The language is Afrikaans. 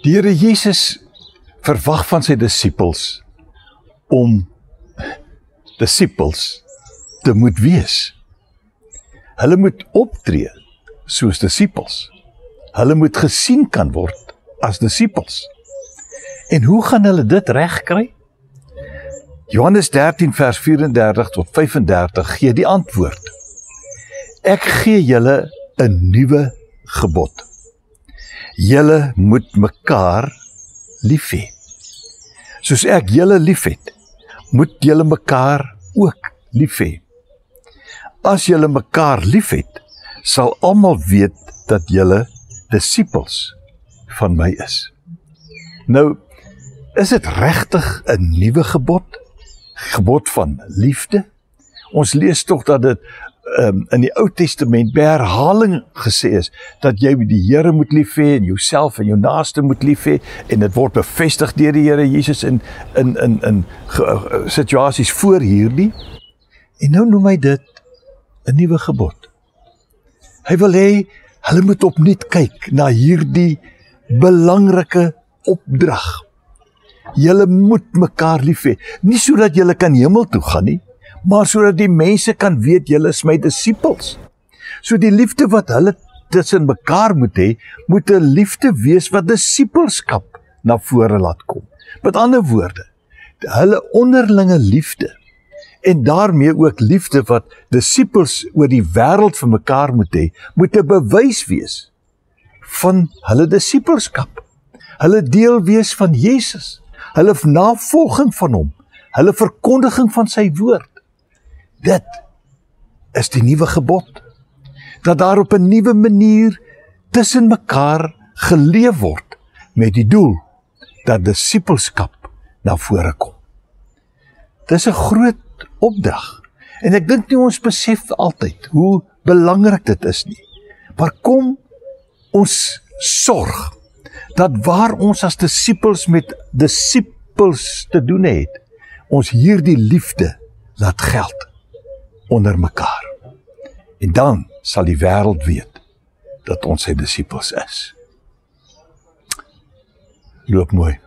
Die Here Jesus verwag van sy disippels om disippels te moet wees. Hulle moet optree soos disippels. Hulle moet gesien kan word as disippels. En hoe gaan hulle dit regkry? Johannes 13 vers 34 tot 35 gee die antwoord. Ek gee julle 'n nuwe gebod. Julle moet mekaar lief hê. Soos ek julle liefhet, moet julle mekaar ook lief hê. As julle mekaar liefhet, sal almal weet dat julle disippels van my is. Nou, is dit regtig 'n nuwe gebod? Gebod van liefde? Ons lees tog dat dit in die Ou Testament by herhaling gesê is, dat jy die Here moet lief hê en jouself en jou naaste moet lief hê, en dit word bevestig deur die Here Jesus in situasies voor hierdie. En nou noem hy dit 'n nuwe gebod. Hy wil hê, hulle moet opnuut kyk na hierdie belangrike opdrag. Julle moet mekaar lief hê, nie sodat julle kan hemel toe gaan nie, maar sodat die mense kan weet, julle is my disippels. So die liefde wat hulle tussen mekaar moet hê, moet 'n liefde wees wat disippelskap na vore laat kom. Met ander woorde, hulle onderlinge liefde, en daarmee ook liefde wat disippels oor die wêreld vir mekaar moet hê, moet 'n bewys wees van hulle disippelskap. Hulle deel wees van Jesus, hulle navolging van hom, hulle verkondiging van sy woord. Dit is die nuwe gebod, dat daar op 'n nuwe manier tussen mekaar geleef word, met die doel dat disippelskap na vore kom. Dis 'n groot opdrag, en ek dink nie ons besef altyd hoe belangrik dit is nie. Maar kom ons sorg dat waar ons as disippels met disippels te doen het, ons hierdie liefde laat geld onder mekaar. En dan sal die wêreld weet dat ons sy disippels is. Loop mooi.